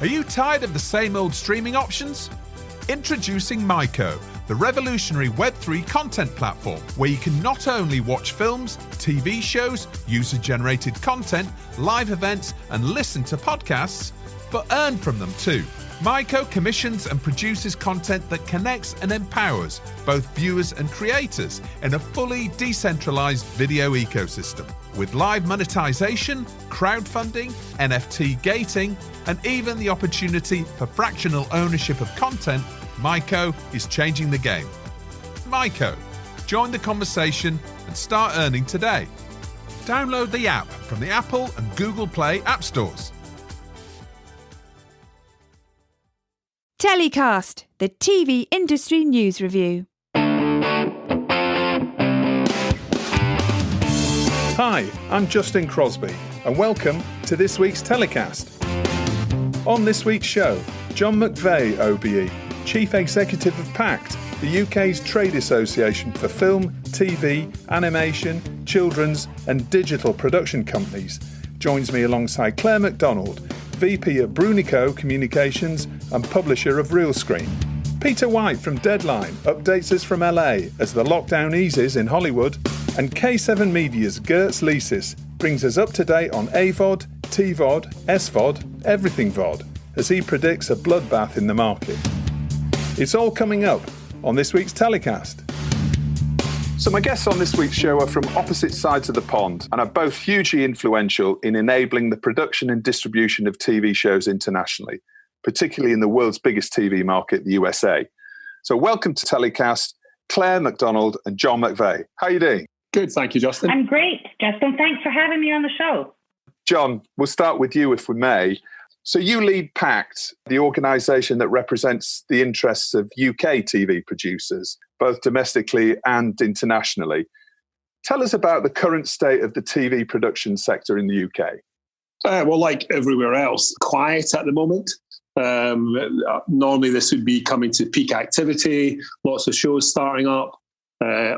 Are you tired of the same old streaming options? Introducing MyCo, the revolutionary Web3 content platform where you can not only watch films, TV shows, user-generated content, live events, and listen to podcasts, but earn from them too. MyCo commissions and produces content that connects and empowers both viewers and creators in a fully decentralized video ecosystem. With live monetization, crowdfunding, NFT gating, and even the opportunity for fractional ownership of content, MyCo is changing the game. MyCo. Join the conversation and start earning today. Download the app from the Apple and Google Play app stores. Telecast, the TV industry news review. Hi, I'm Justin Crosby, and welcome to this week's Telecast. On this week's show, John McVay OBE, Chief Executive of Pact, the UK's trade association for film, TV, animation, children's and digital production companies, joins me alongside Claire Macdonald, VP at Brunico Communications and publisher of Realscreen. Peter White from Deadline updates us from LA as the lockdown eases in Hollywood, and K7 Media's Girts Licis brings us up to date on AVOD, TVOD, SVOD, everything VOD, as he predicts a bloodbath in the market. It's all coming up on this week's Telecast. So my guests on this week's show are from opposite sides of the pond and are both hugely influential in enabling the production and distribution of TV shows internationally, particularly in the world's biggest TV market, the USA. So welcome to Telecast, Claire Macdonald and John McVay. How are you doing? Good, thank you, Justin. I'm great, Justin. Thanks for having me on the show. John, we'll start with you if we may. So you lead Pact, the organisation that represents the interests of UK TV producers, both domestically and internationally. Tell us about the current state of the TV production sector in the UK. Well, like everywhere else, quiet at the moment. Normally this would be coming to peak activity, lots of shows starting up,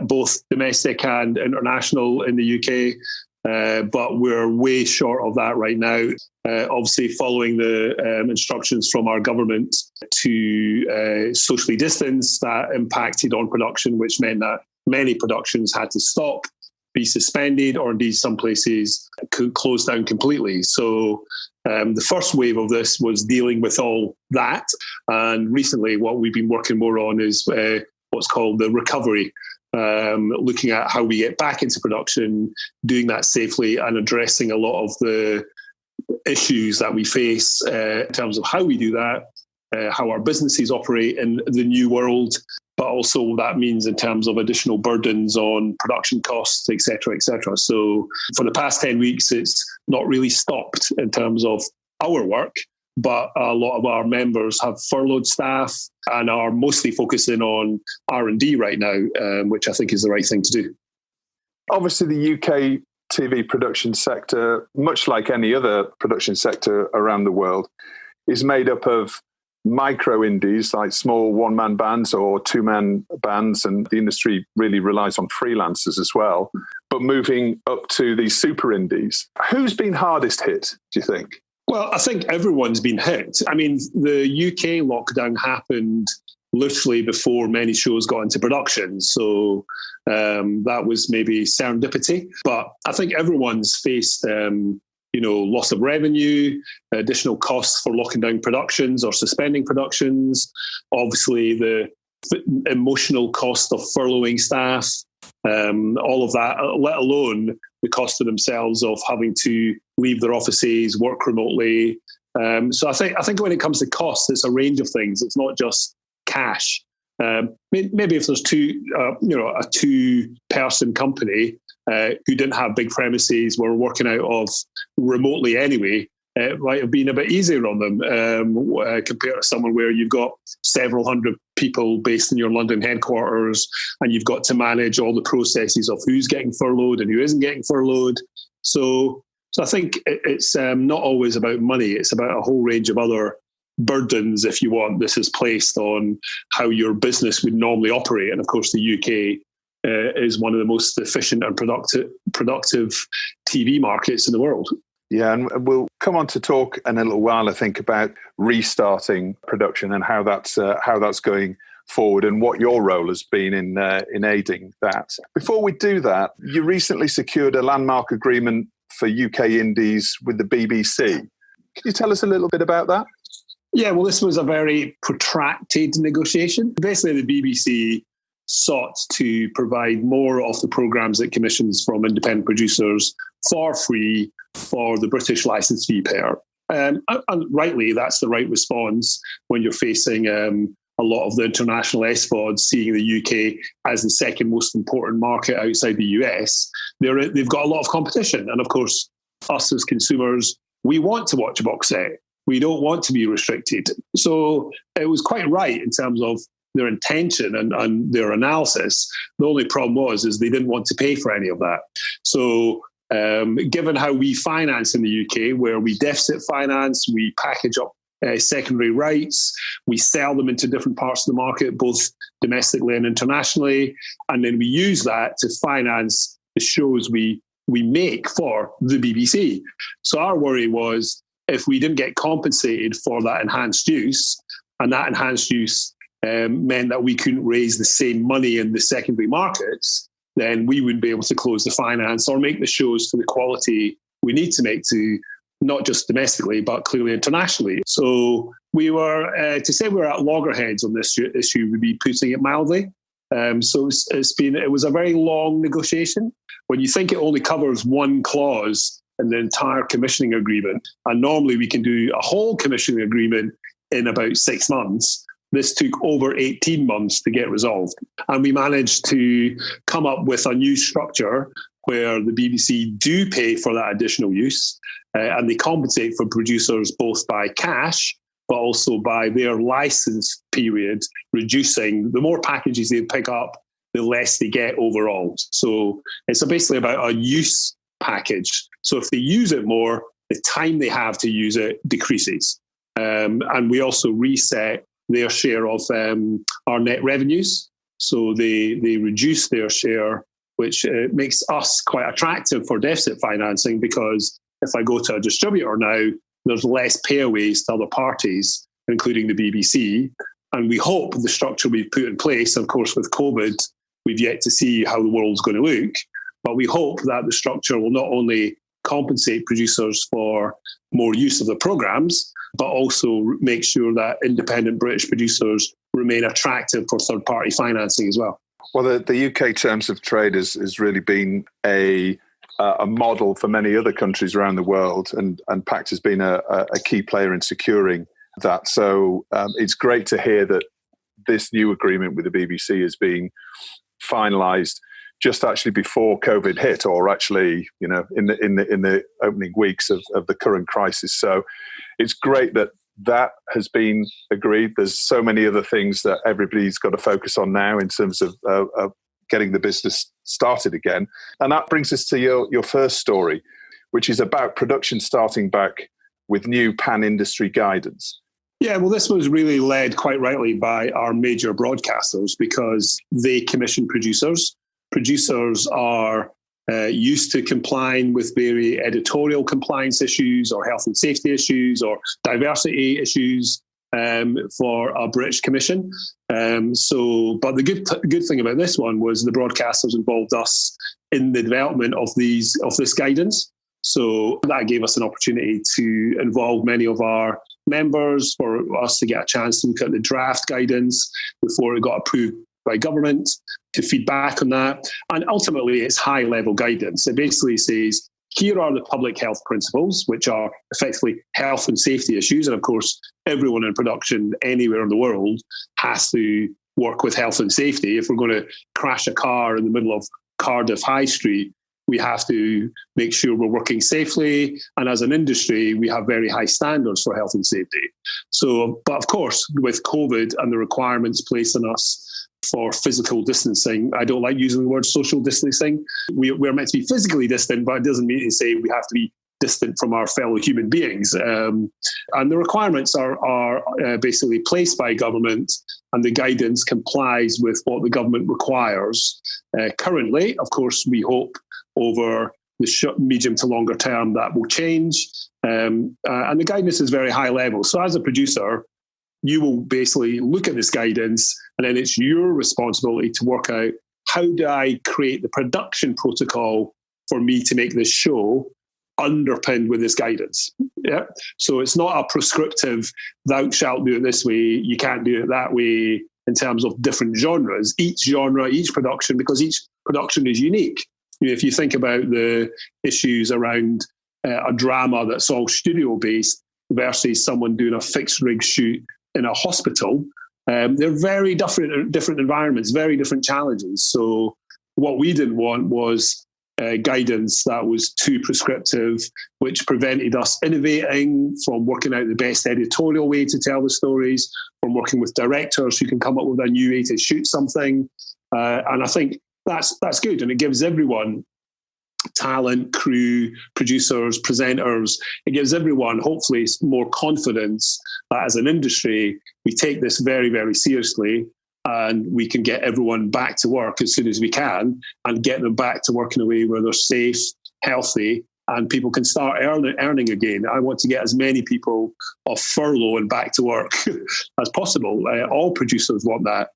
both domestic and international in the UK. But we're way short of that right now. Obviously, following the instructions from our government to socially distance, that impacted on production, which meant that many productions had to stop, be suspended, or indeed some places could close down completely. So the first wave of this was dealing with all that. And recently, what we've been working more on is what's called the recovery. Looking at how we get back into production, doing that safely and addressing a lot of the issues that we face in terms of how we do that, how our businesses operate in the new world, but also that means in terms of additional burdens on production costs, et cetera, et cetera. So for the past 10 weeks, it's not really stopped in terms of our work, but a lot of our members have furloughed staff and are mostly focusing on R&D right now, which I think is the right thing to do. Obviously, the UK TV production sector, much like any other production sector around the world, is made up of micro indies, like small one-man bands or two-man bands, and the industry really relies on freelancers as well, but moving up to these super indies. Who's been hardest hit, do you think? Well, I think everyone's been hit. I mean, the UK lockdown happened literally before many shows got into production. So that was maybe serendipity. But I think everyone's faced, loss of revenue, additional costs for locking down productions or suspending productions. Obviously, the emotional cost of furloughing staff, all of that, let alone the cost to themselves of having to leave their offices, work remotely. So I think when it comes to costs, it's a range of things. It's not just cash. Maybe if there's a two-person company who didn't have big premises, were working out of remotely anyway, it might have been a bit easier on them compared to someone where you've got several hundred people based in your London headquarters and you've got to manage all the processes of who's getting furloughed and who isn't getting furloughed. So I think it's not always about money. It's about a whole range of other burdens, if you want. This is placed on how your business would normally operate. And of course, the UK is one of the most efficient and productive TV markets in the world. Yeah, and we'll come on to talk in a little while, I think, about restarting production and how that's going forward and what your role has been in aiding that. Before we do that, you recently secured a landmark agreement for UK indies with the BBC. Can you tell us a little bit about that? Yeah, well, this was a very protracted negotiation. Basically, the BBC sought to provide more of the programmes it commissions from independent producers for free for the British licence fee payer. And rightly, that's the right response when you're facing a lot of the international SVODs, seeing the UK as the second most important market outside the US. They've got a lot of competition. And of course, us as consumers, we want to watch a box set. We don't want to be restricted. So it was quite right in terms of their intention and their analysis. The only problem was they didn't want to pay for any of that. So given how we finance in the UK, where we deficit finance, we package up secondary rights, we sell them into different parts of the market, both domestically and internationally, and then we use that to finance the shows we make for the BBC. So our worry was if we didn't get compensated for that enhanced use, and that enhanced use meant that we couldn't raise the same money in the secondary markets, then we wouldn't be able to close the finance or make the shows to the quality we need to make to not just domestically, but clearly internationally. So we were, to say we're at loggerheads on this issue would be putting it mildly. So it was a very long negotiation. When you think it only covers one clause in the entire commissioning agreement, and normally we can do a whole commissioning agreement in about 6 months, this took over 18 months to get resolved. And we managed to come up with a new structure where the BBC do pay for that additional use, and they compensate for producers both by cash, but also by their license period reducing. The more packages they pick up, the less they get overall. So it's basically about a use package. So if they use it more, the time they have to use it decreases. And we also reset their share of our net revenues. So they reduce their share, which makes us quite attractive for deficit financing, because if I go to a distributor now, there's less payaways to other parties, including the BBC. And we hope the structure we've put in place, of course, with COVID, we've yet to see how the world's going to look, but we hope that the structure will not only compensate producers for more use of the programmes, but also make sure that independent British producers remain attractive for third-party financing as well. Well, the UK terms of trade has really been a model for many other countries around the world, and Pact has been a key player in securing that. So it's great to hear that this new agreement with the BBC is being finalised just actually before COVID hit, or actually, in the opening weeks of the current crisis. So it's great that has been agreed. There's so many other things that everybody's got to focus on now in terms of getting the business started again. And that brings us to your first story, which is about production starting back with new pan-industry guidance. Yeah, well, this was really led quite rightly by our major broadcasters, because they commission producers. Producers are used to complying with various editorial compliance issues or health and safety issues or diversity issues for a British commission. But the good thing about this one was the broadcasters involved us in the development of this guidance. So that gave us an opportunity to involve many of our members, for us to get a chance to look at the draft guidance before it got approved by government, to feed back on that. And ultimately, it's high-level guidance. It basically says, here are the public health principles, which are effectively health and safety issues. And of course, everyone in production anywhere in the world has to work with health and safety. If we're going to crash a car in the middle of Cardiff High Street, we have to make sure we're working safely. And as an industry, we have very high standards for health and safety. So, but of course, with COVID and the requirements placed on us for physical distancing, I don't like using the word social distancing. We're meant to be physically distant, but it doesn't mean to say we have to be distant from our fellow human beings. And the requirements are basically placed by government, and the guidance complies with what the government requires. Currently, of course, we hope over the medium to longer term, that will change. And the guidance is very high level. So as a producer, you will basically look at this guidance, and then it's your responsibility to work out, how do I create the production protocol for me to make this show underpinned with this guidance? Yeah. So it's not a prescriptive, thou shalt do it this way, you can't do it that way, in terms of different genres. Each genre, each production, because each production is unique. If you think about the issues around a drama that's all studio-based versus someone doing a fixed rig shoot in a hospital, they're very different environments, very different challenges. So what we didn't want was guidance that was too prescriptive, which prevented us innovating, from working out the best editorial way to tell the stories, from working with directors who can come up with a new way to shoot something. And I think that's good. And it gives everyone, talent, crew, producers, presenters, it gives everyone hopefully more confidence that as an industry, we take this very, very seriously, and we can get everyone back to work as soon as we can, and get them back to work in a way where they're safe, healthy, and people can start earning again. I want to get as many people off furlough and back to work as possible. All producers want that.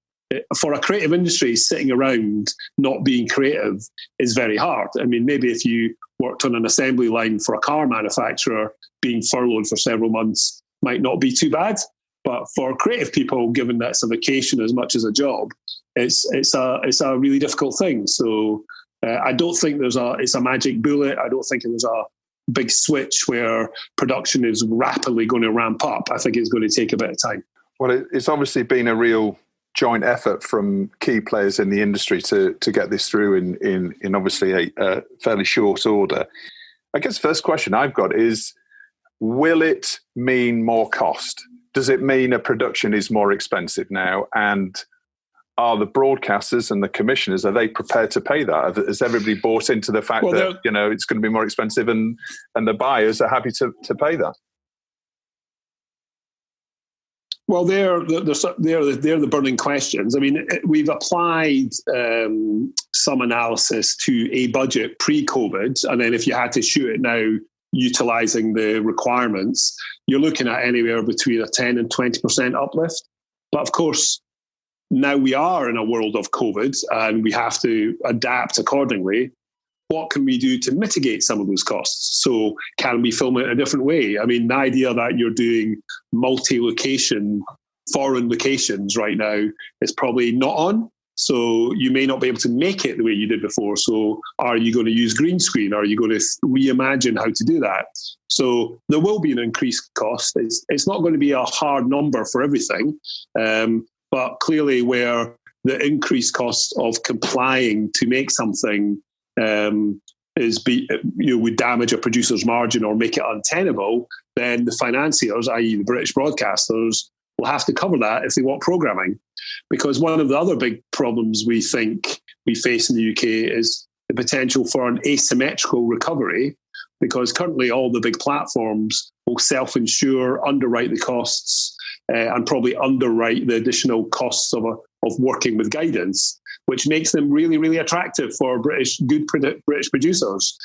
For a creative industry, sitting around not being creative is very hard. I mean, maybe if you worked on an assembly line for a car manufacturer, being furloughed for several months might not be too bad. But for creative people, given that it's a vacation as much as a job, it's a really difficult thing. So I don't think it's a magic bullet. I don't think there's a big switch where production is rapidly going to ramp up. I think it's going to take a bit of time. Well, it's obviously been a real joint effort from key players in the industry to get this through in obviously a fairly short order. I guess the first question I've got is, will it mean more cost? Does it mean a production is more expensive now? And are the broadcasters and the commissioners, are they prepared to pay that? Has everybody bought into the fact that it's going to be more expensive, and the buyers are happy to pay that? Well, they're the burning questions. I mean, we've applied some analysis to a budget pre-COVID, and then if you had to shoot it now, utilising the requirements, you're looking at anywhere between a 10 and 20% uplift. But of course, now we are in a world of COVID, and we have to adapt accordingly. What can we do to mitigate some of those costs? So can we film it a different way? I mean, the idea that you're doing multi-location, foreign locations right now is probably not on. So you may not be able to make it the way you did before. So are you going to use green screen? Are you going to reimagine how to do that? So there will be an increased cost. It's not going to be a hard number for everything. But clearly where the increased cost of complying to make something would damage a producer's margin or make it untenable, then the financiers, i.e. the British broadcasters, will have to cover that if they want programming. Because one of the other big problems we think we face in the UK is the potential for an asymmetrical recovery, because currently all the big platforms will self-insure, underwrite the costs, and probably underwrite the additional costs of working with guidance, which makes them really, really attractive for British producers.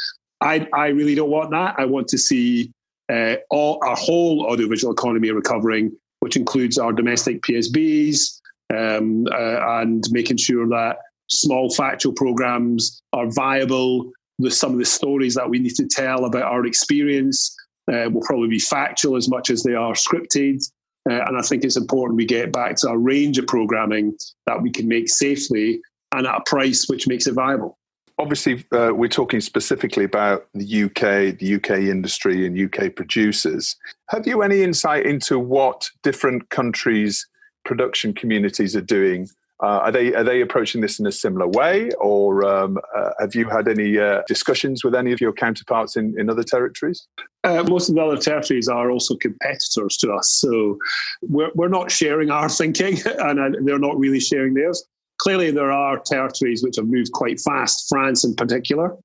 I really don't want that. I want to see our whole audiovisual economy recovering, which includes our domestic PSBs, and making sure that small factual programs are viable. Some of the stories that we need to tell about our experience will probably be factual as much as they are scripted. And I think it's important we get back to a range of programming that we can make safely and at a price which makes it viable. Obviously, we're talking specifically about the UK industry and UK producers. Have you any insight into what different countries' production communities are doing? Are they approaching this in a similar way, or have you had any discussions with any of your counterparts in other territories? Most of the other territories are also competitors to us, so we're not sharing our thinking, and they're not really sharing theirs. Clearly, there are territories which have moved quite fast. France, in particular,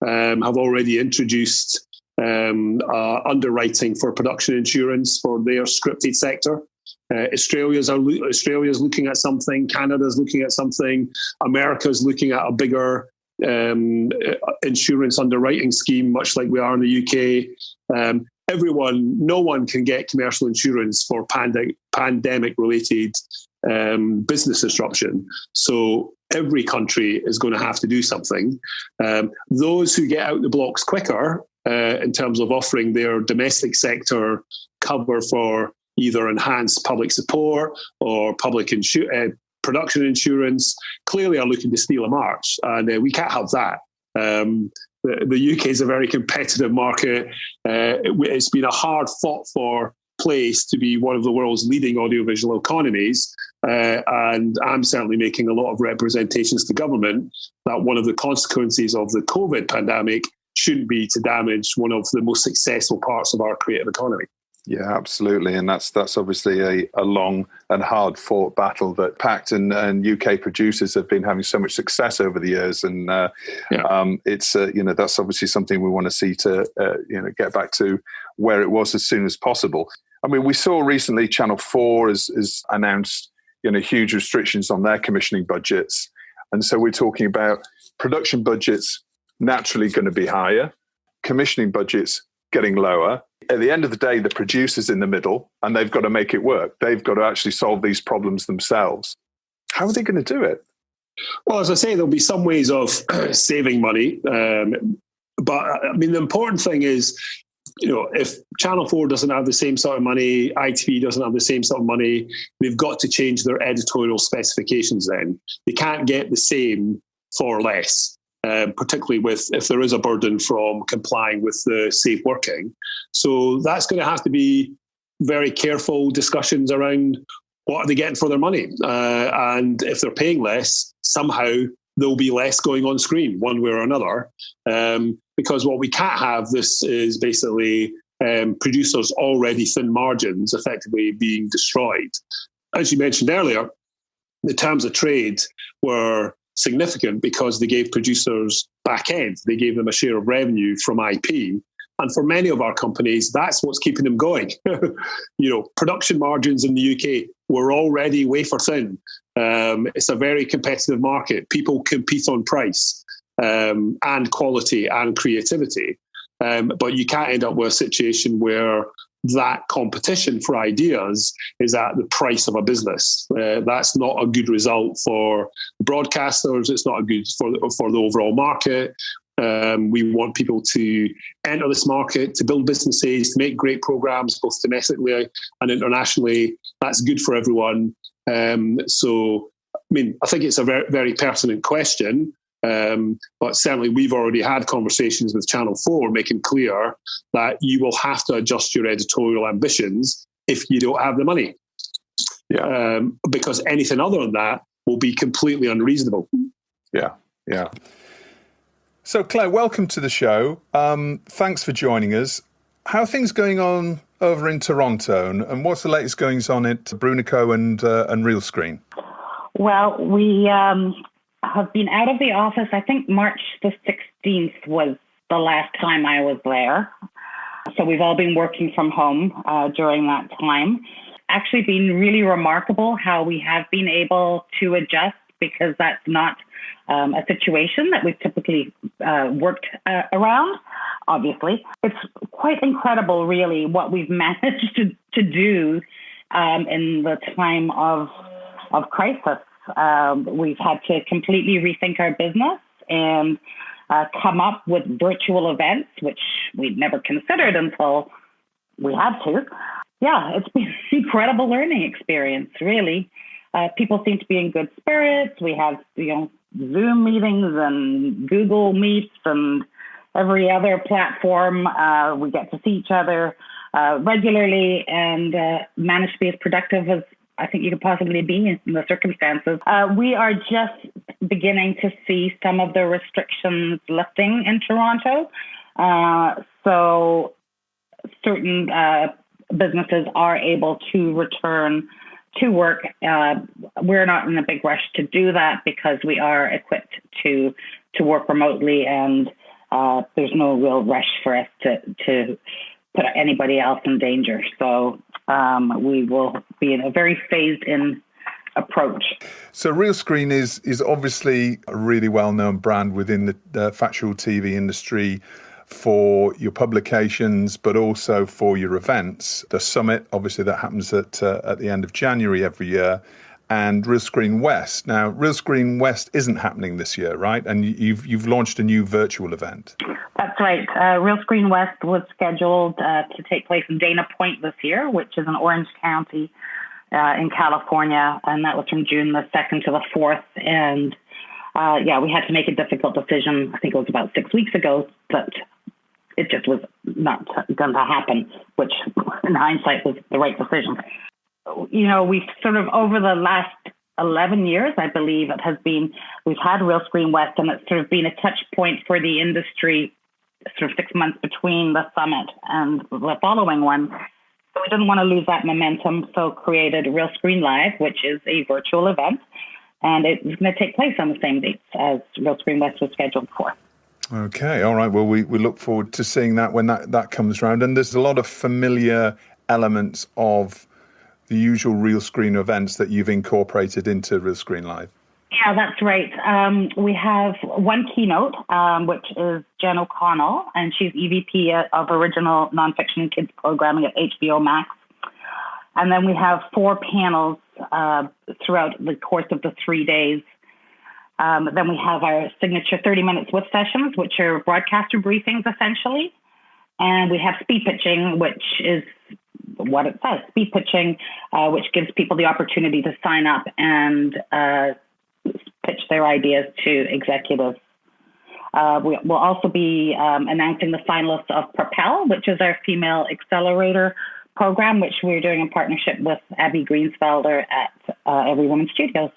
have already introduced underwriting for production insurance for their scripted sector. Australia's looking at something. Canada's looking at something. America's looking at a bigger insurance underwriting scheme, much like we are in the UK. No one can get commercial insurance for pandemic-related business disruption. So every country is going to have to do something. Those who get out the blocks quicker in terms of offering their domestic sector cover for either enhanced public support or public production insurance clearly are looking to steal a march, and we can't have that. The UK is a very competitive market. It's been a hard fought for place to be one of the world's leading audiovisual economies. And I'm certainly making a lot of representations to government that one of the consequences of the COVID pandemic shouldn't be to damage one of the most successful parts of our creative economy. Yeah, absolutely. And that's obviously a long and hard fought battle that Pact and UK producers have been having so much success over the years. And it's, that's obviously something we want to see to, get back to where it was as soon as possible. I mean, we saw recently Channel 4 has announced, huge restrictions on their commissioning budgets. And so we're talking about production budgets naturally going to be higher, commissioning budgets getting lower. At the end of the day, the producer's in the middle and they've got to make it work. They've got to actually solve these problems themselves. How are they going to do it? Well, as I say, there'll be some ways of saving money. But I mean, the important thing is, if Channel 4 doesn't have the same sort of money, ITV doesn't have the same sort of money, they've got to change their editorial specifications then. They can't get the same for less. Particularly if there is a burden from complying with the safe working. So that's going to have to be very careful discussions around what are they getting for their money. And if they're paying less, somehow there'll be less going on screen one way or another. Because what we can't have, this is basically producers' already thin margins effectively being destroyed. As you mentioned earlier, the terms of trade were significant because they gave producers back end. They gave them a share of revenue from IP. And for many of our companies, that's what's keeping them going. Production margins in the UK were already wafer thin. It's a very competitive market. People compete on price and quality and creativity. But you can't end up with a situation where that competition for ideas is at the price of a business. That's not a good result for broadcasters. It's not a good for the overall market. We want people to enter this market, to build businesses, to make great programs, both domestically and internationally. That's good for everyone. I think it's a very, very pertinent question. But certainly we've already had conversations with Channel 4 making clear that you will have to adjust your editorial ambitions if you don't have the money. Yeah. Because anything other than that will be completely unreasonable. Yeah. So Claire, welcome to the show. Thanks for joining us. How are things going on over in Toronto, and what's the latest goings on at Brunico and Realscreen? Well, we have been out of the office. I think March the 16th was the last time I was there. So we've all been working from home during that time. Actually been really remarkable how we have been able to adjust, because that's not a situation that we've typically worked around, obviously. It's quite incredible, really, what we've managed to do in the time of crisis. We've had to completely rethink our business and come up with virtual events, which we'd never considered until we had to. Yeah, it's been an incredible learning experience, really. People seem to be in good spirits. We have, Zoom meetings and Google Meets and every other platform. We get to see each other regularly and manage to be as productive as I think you could possibly be in the circumstances. We are just beginning to see some of the restrictions lifting in Toronto. So certain businesses are able to return to work. We're not in a big rush to do that because we are equipped to work remotely, and there's no real rush for us to put anybody else in danger. So we will be in a very phased in approach. So Realscreen is obviously a really well-known brand within the factual TV industry for your publications, but also for your events. The summit, obviously, that happens at the end of January every year, and Realscreen West. Now, Realscreen West isn't happening this year, right? And you've launched a new virtual event. That's right. Realscreen West was scheduled to take place in Dana Point this year, which is in Orange County in California, and that was from June the 2nd to the 4th. And we had to make a difficult decision. I think it was about 6 weeks ago that it just was not going to happen, which in hindsight was the right decision. You know, we've sort of over the last 11 years, I believe it has been, we've had Realscreen West, and it's sort of been a touch point for the industry sort of 6 months between the summit and the following one. So we didn't want to lose that momentum, so created Realscreen Live, which is a virtual event, and it's going to take place on the same dates as Realscreen West was scheduled for. Okay, all right. Well, we look forward to seeing that when that comes around. And there's a lot of familiar elements of the usual Realscreen events that you've incorporated into Realscreen Live. Yeah, that's right. We have one keynote, which is Jen O'Connell, and she's EVP of Original Nonfiction and Kids Programming at HBO Max. And then we have 4 panels throughout the course of the 3 days. Then we have our signature 30 minutes with sessions, which are broadcaster briefings, essentially. And we have speed pitching, which is what it says, speed pitching, which gives people the opportunity to sign up and pitch their ideas to executives. We'll also be announcing the finalists of Propel, which is our female accelerator program, which we're doing in partnership with Abby Greensfelder at Every Woman Studios.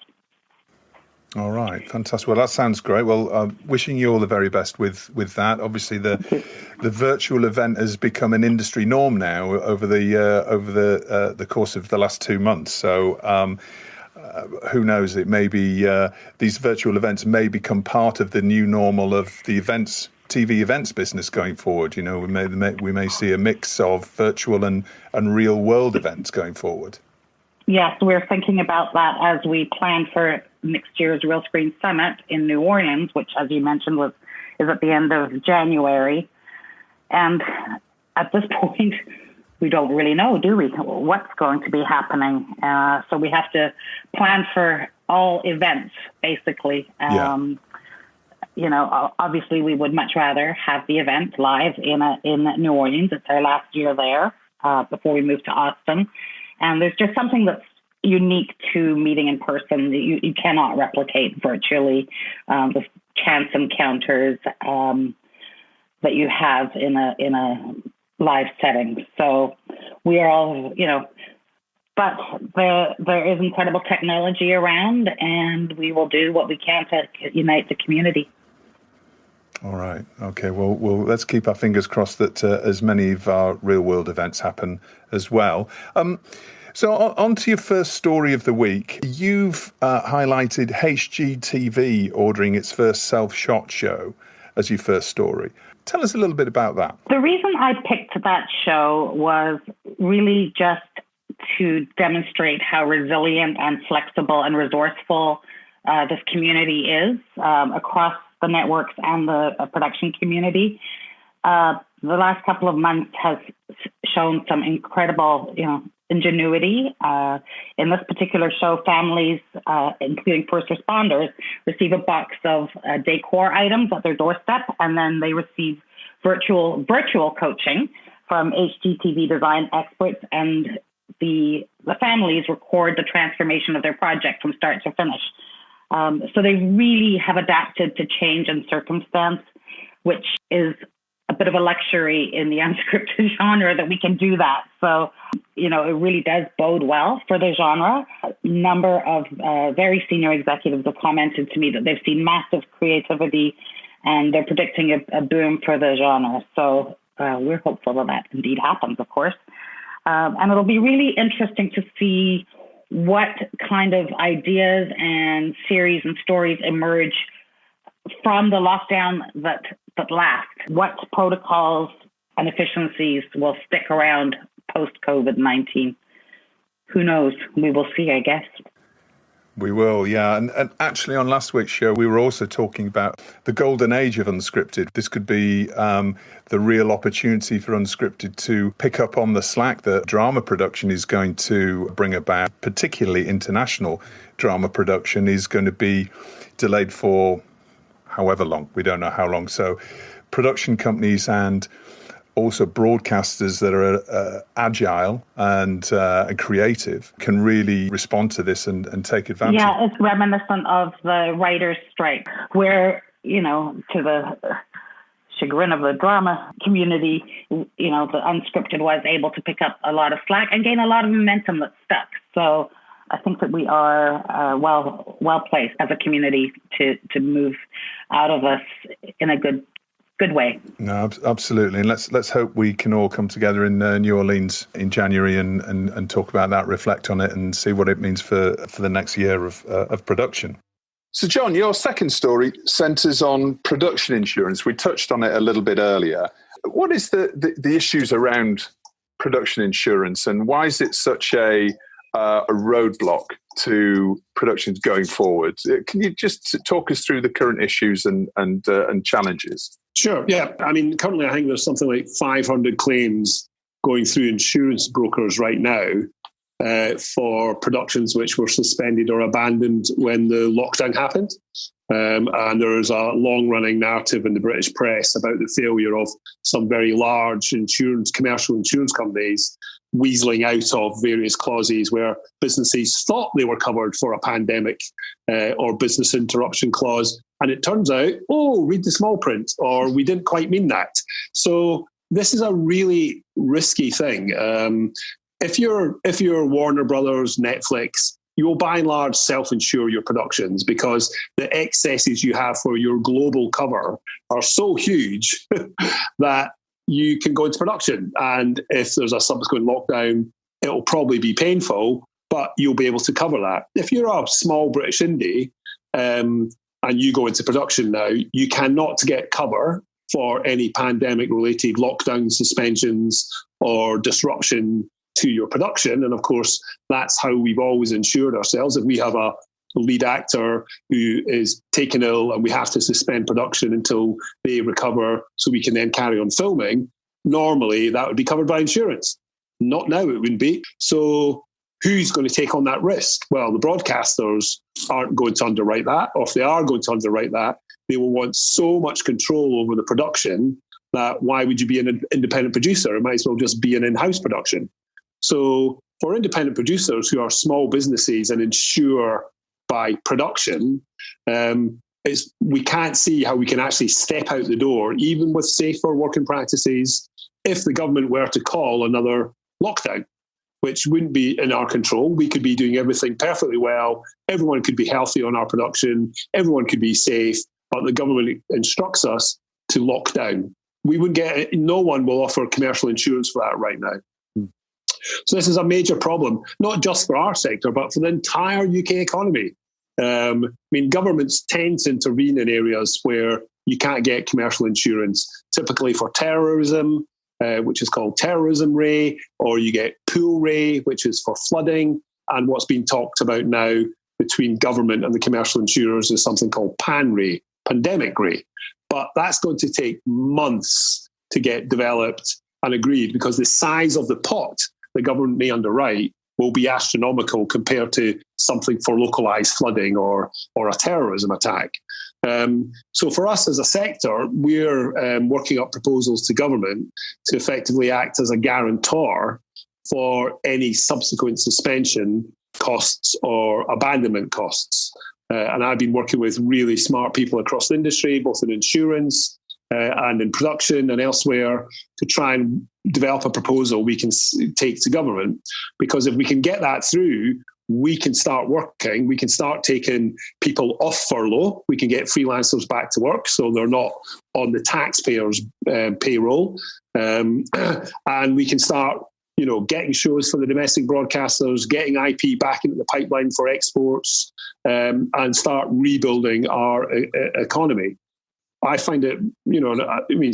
All right, fantastic. Well, that sounds great. Well, wishing you all the very best with that. Obviously, the virtual event has become an industry norm now over the course of the last 2 months. So who knows? It may be these virtual events may become part of the new normal of the TV events business going forward. You know, we may see a mix of virtual and real world events going forward. Yes, we're thinking about that as we plan for next year's Realscreen Summit in New Orleans, which, as you mentioned, is at the end of January. And at this point, we don't really know, do we, what's going to be happening? So we have to plan for all events, basically. You know, obviously, we would much rather have the event live in New Orleans. It's our last year there before we move to Austin. And there's just something that's unique to meeting in person that you cannot replicate virtually. The chance encounters that you have in a live setting. So we are all, you know, but there is incredible technology around, and we will do what we can to unite the community. All right. Okay. Well, let's keep our fingers crossed that as many of our real-world events happen as well. So on to your first story of the week. You've highlighted HGTV ordering its first self-shot show as your first story. Tell us a little bit about that. The reason I picked that show was really just to demonstrate how resilient and flexible and resourceful this community is across the networks and the production community. The last couple of months has shown some incredible, ingenuity. In this particular show, families, including first responders, receive a box of decor items at their doorstep, and then they receive virtual coaching from HGTV design experts, and the families record the transformation of their project from start to finish. So they really have adapted to change and circumstance, which is a bit of a luxury in the unscripted genre that we can do that. So, it really does bode well for the genre. A number of very senior executives have commented to me that they've seen massive creativity, and they're predicting a boom for the genre. So we're hopeful that indeed happens, of course. And it'll be really interesting to see what kind of ideas and series and stories emerge from the lockdown that lasts. What protocols and efficiencies will stick around post-COVID-19? Who knows? We will see, I guess. We will, yeah. And actually on last week's show, we were also talking about the golden age of unscripted. This could be the real opportunity for unscripted to pick up on the slack that drama production is going to bring about, particularly international drama production is going to be delayed for however long. We don't know how long. So production companies and also broadcasters that are agile and creative can really respond to this and take advantage. Yeah, it's reminiscent of the writer's strike, where, to the chagrin of the drama community, the unscripted was able to pick up a lot of slack and gain a lot of momentum that stuck. So I think that we are well placed as a community to move out of this in a good way. No, absolutely. And let's hope we can all come together in New Orleans in January and talk about that, reflect on it and see what it means for the next year of production. So, John, your second story centres on production insurance. We touched on it a little bit earlier. What is the issues around production insurance and why is it such a roadblock to productions going forward? Can you just talk us through the current issues and challenges? Sure, yeah. I mean, currently I think there's something like 500 claims going through insurance brokers right now for productions which were suspended or abandoned when the lockdown happened. And there's a long-running narrative in the British press about the failure of some very large commercial insurance companies weaseling out of various clauses where businesses thought they were covered for a pandemic or business interruption clause. And it turns out, read the small print, or we didn't quite mean that. So this is a really risky thing. If you're Warner Brothers, Netflix, you will by and large self-insure your productions because the excesses you have for your global cover are so huge that you can go into production. And if there's a subsequent lockdown, it'll probably be painful, but you'll be able to cover that. If you're a small British indie and you go into production now, you cannot get cover for any pandemic-related lockdown, suspensions, or disruption to your production. And of course, that's how we've always insured ourselves. If we have a lead actor who is taken ill and we have to suspend production until they recover so we can then carry on filming, normally that would be covered by insurance. Not now, it wouldn't be. So who's going to take on that risk? Well, the broadcasters aren't going to underwrite that, or if they are going to underwrite that, they will want so much control over the production that why would you be an independent producer? It might as well just be an in-house production. So for independent producers who are small businesses and insure by production, we can't see how we can actually step out the door, even with safer working practices, if the government were to call another lockdown, which wouldn't be in our control. We could be doing everything perfectly well. Everyone could be healthy on our production. Everyone could be safe, but the government instructs us to lock down. No one will offer commercial insurance for that right now. So this is a major problem, not just for our sector, but for the entire UK economy. Governments tend to intervene in areas where you can't get commercial insurance, typically for terrorism, which is called terrorism ray, or you get pool ray, which is for flooding. And what's being talked about now between government and the commercial insurers is something called pan ray, pandemic ray. But that's going to take months to get developed and agreed because the size of the pot the government may underwrite will be astronomical compared to something for localized flooding or a terrorism attack. So for us as a sector, we're working up proposals to government to effectively act as a guarantor for any subsequent suspension costs or abandonment costs. And I've been working with really smart people across the industry, both in insurance and in production and elsewhere, to try and develop a proposal we can take to government. Because if we can get that through, we can start working, we can start taking people off furlough, we can get freelancers back to work so they're not on the taxpayers' payroll, and we can start getting shows for the domestic broadcasters, getting IP back into the pipeline for exports, and start rebuilding our economy. I find it,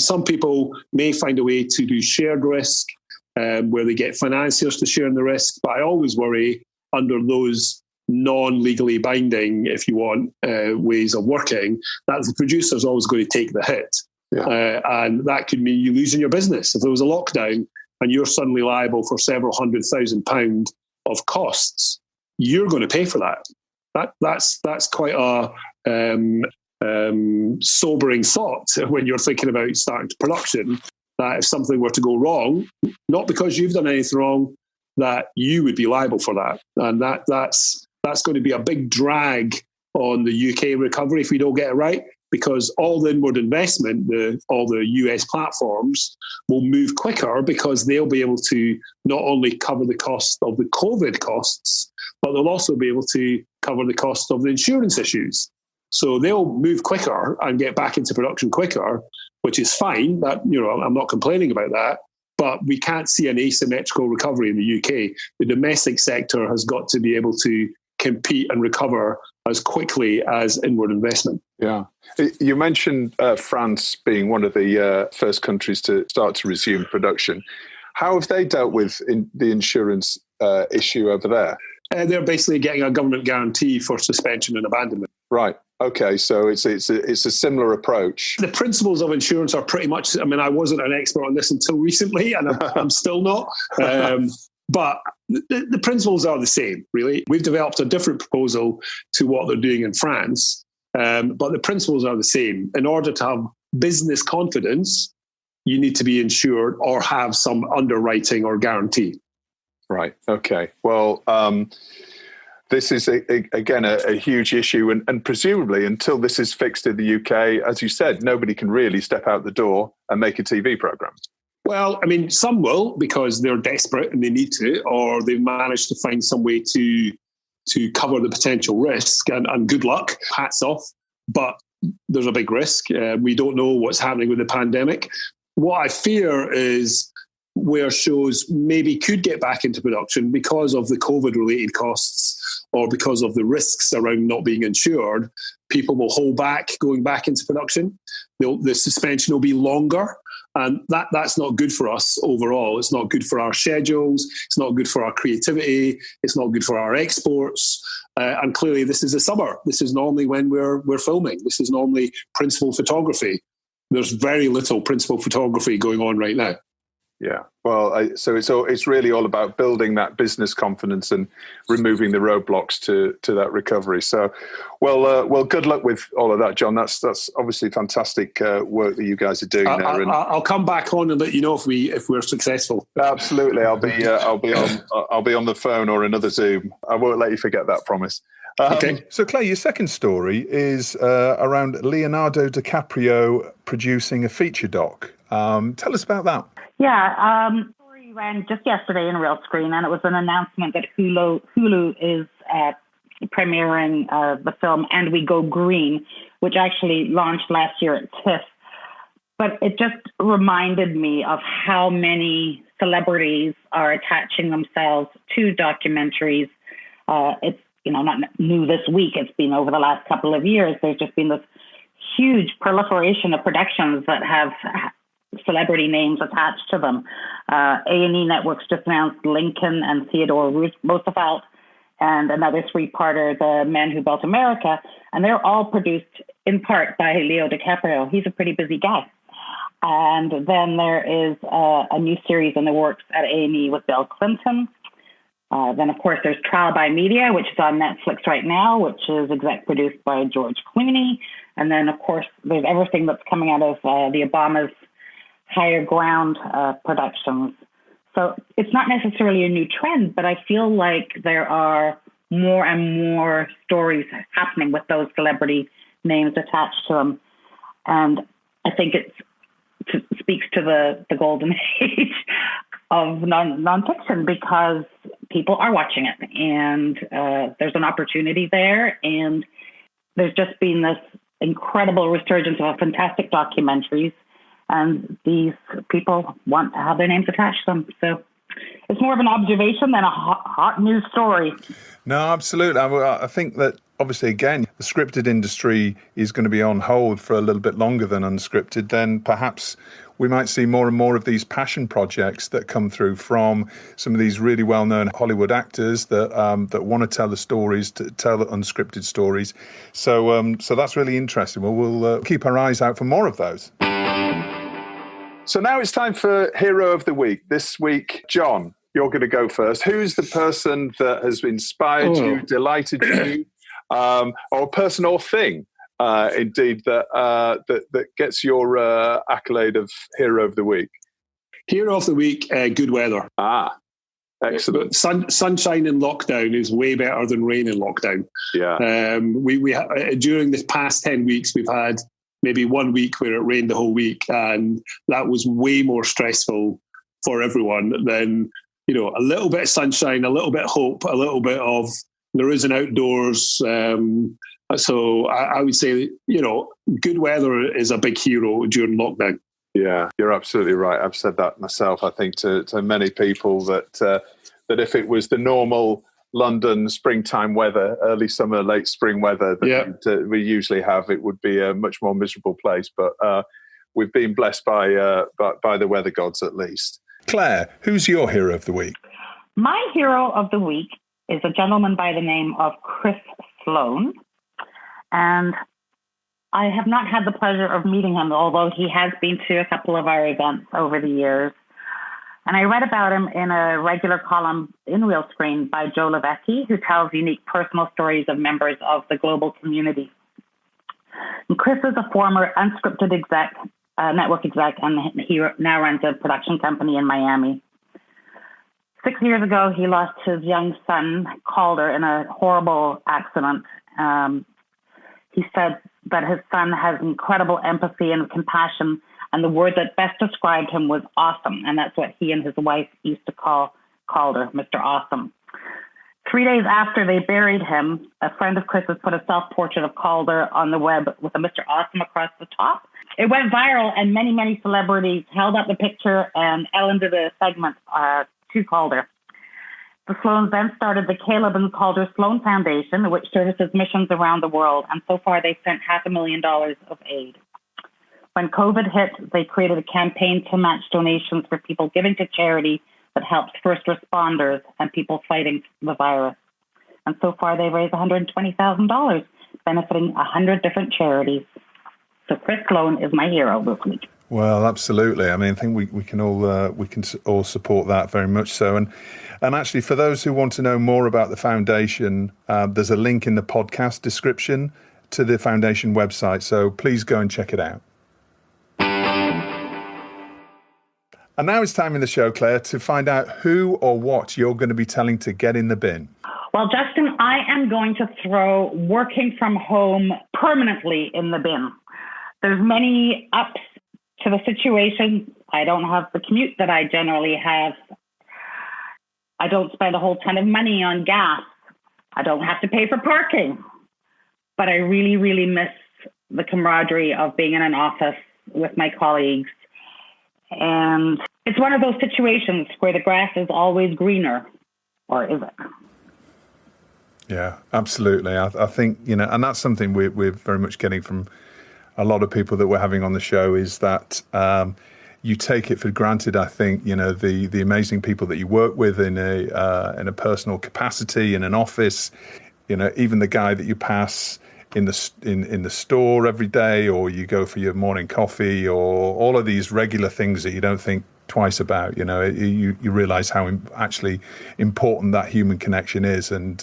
some people may find a way to do shared risk where they get financiers to share in the risk, but I always worry under those non-legally binding, if you want, ways of working, that the producer's always going to take the hit. Yeah. And that could mean you losing your business. If there was a lockdown and you're suddenly liable for several £100,000 of costs, you're going to pay for that. That's quite a sobering thought when you're thinking about starting production, that if something were to go wrong, not because you've done anything wrong, that you would be liable for that. And that's going to be a big drag on the UK recovery if we don't get it right, because all the inward investment, all the US platforms will move quicker because they'll be able to not only cover the cost of the COVID costs, but they'll also be able to cover the cost of the insurance issues. So they'll move quicker and get back into production quicker, which is fine. That, I'm not complaining about that. But we can't see an asymmetrical recovery in the UK. The domestic sector has got to be able to compete and recover as quickly as inward investment. Yeah. You mentioned France being one of the first countries to start to resume production. How have they dealt with the insurance issue over there? They're basically getting a government guarantee for suspension and abandonment. Right. Okay. So it's a similar approach. The principles of insurance are pretty much, I wasn't an expert on this until recently, and I'm still not. But the principles are the same, really. We've developed a different proposal to what they're doing in France, but the principles are the same. In order to have business confidence, you need to be insured or have some underwriting or guarantee. Right. Okay. Well, this is, again, a huge issue. And presumably, until this is fixed in the UK, as you said, nobody can really step out the door and make a TV programme. Well, some will because they're desperate and they need to, or they've managed to find some way to cover the potential risk. And good luck, hats off. But there's a big risk. We don't know what's happening with the pandemic. What I fear is where shows maybe could get back into production because of the COVID-related costs or because of the risks around not being insured, people will hold back going back into production. The suspension will be longer, and that's not good for us overall. It's not good for our schedules. It's not good for our creativity. It's not good for our exports. And clearly, this is the summer. This is normally when we're filming. This is normally principal photography. There's very little principal photography going on right now. Yeah, well, so it's really all about building that business confidence and removing the roadblocks to that recovery. So, well, good luck with all of that, John. That's obviously fantastic work that you guys are doing there. And I'll come back on and let you know if we're successful. Absolutely, I'll be on the phone or another Zoom. I won't let you forget that promise. Okay. So, Claire, your second story is around Leonardo DiCaprio producing a feature doc. Tell us about that. Yeah, story ran just yesterday in Realscreen, and it was an announcement that Hulu is premiering the film And We Go Green, which actually launched last year at TIFF. But it just reminded me of how many celebrities are attaching themselves to documentaries. It's not new this week. It's been over the last couple of years. There's just been this huge proliferation of productions that have celebrity names attached to them. A&E Networks just announced Lincoln and Theodore Roosevelt and another three-parter, The Men Who Built America, and they're all produced in part by Leo DiCaprio. He's a pretty busy guy. And then there is a new series in the works at A&E with Bill Clinton. Then, of course, there's Trial by Media, which is on Netflix right now, which is exec produced by George Clooney. And then, of course, there's everything that's coming out of the Obama's Higher Ground productions. So it's not necessarily a new trend, but I feel like there are more and more stories happening with those celebrity names attached to them. And I think it speaks to the golden age of nonfiction because people are watching it, and there's an opportunity there. And there's just been this incredible resurgence of fantastic documentaries, and these people want to have their names attached to them. So it's more of an observation than a hot news story. No, absolutely. I think that obviously, again, the scripted industry is going to be on hold for a little bit longer than unscripted. Then perhaps we might see more and more of these passion projects that come through from some of these really well-known Hollywood actors that want to tell the stories, to tell the unscripted stories. So that's really interesting. Well, we'll keep our eyes out for more of those. So now it's time for Hero of the Week. This week, John, you're going to go first. Who's the person that has inspired you, delighted you, or a person or thing, indeed, that gets your accolade of Hero of the Week? Hero of the Week, good weather. Ah, excellent. Sunshine in lockdown is way better than rain in lockdown. Yeah. We during the past 10 weeks, we've had maybe 1 week where it rained the whole week, and that was way more stressful for everyone than, a little bit of sunshine, a little bit of hope, a little bit of there is an outdoors. So I would say, good weather is a big hero during lockdown. Yeah, you're absolutely right. I've said that myself, I think, to many people that if it was the normal London springtime weather, early summer, late spring weather that we usually have, it would be a much more miserable place. But we've been blessed by the weather gods, at least. Claire, who's your hero of the week? My hero of the week is a gentleman by the name of Chris Sloan. And I have not had the pleasure of meeting him, although he has been to a couple of our events over the years. And I read about him in a regular column in Realscreen by Joe Levesque, who tells unique personal stories of members of the global community. And Chris is a former unscripted network exec, and he now runs a production company in Miami. 6 years ago, he lost his young son, Calder, in a horrible accident. He said that his son has incredible empathy and compassion, and the word that best described him was awesome, and that's what he and his wife used to call Calder, Mr. Awesome. 3 days after they buried him, a friend of Chris's put a self-portrait of Calder on the web with a Mr. Awesome across the top. It went viral, and many, many celebrities held up the picture, and Ellen did a segment to Calder. The Sloans then started the Caleb and Calder Sloan Foundation, which services missions around the world, and so far they've sent $500,000 of aid. When COVID hit, they created a campaign to match donations for people giving to charity that helps first responders and people fighting the virus. And so far they've raised $120,000, benefiting 100 different charities. So Chris Sloan is my hero this week. Well, absolutely. I mean, I think we can all support that very much so. And actually, for those who want to know more about the foundation, there's a link in the podcast description to the foundation website. So please go and check it out. And now it's time in the show, Claire, to find out who or what you're going to be telling to get in the bin. Well, Justin, I am going to throw working from home permanently in the bin. There's many ups to the situation. I don't have the commute that I generally have. I don't spend a whole ton of money on gas. I don't have to pay for parking. But I really, really miss the camaraderie of being in an office with my colleagues. And it's one of those situations where the grass is always greener, or is it? Yeah, absolutely. I think, and that's something we're very much getting from a lot of people that we're having on the show, is that you take it for granted, I think, the amazing people that you work with in a personal capacity, in an office, even the guy that you pass in the store every day, or you go for your morning coffee, or all of these regular things that you don't think twice about. You realize how actually important that human connection is. And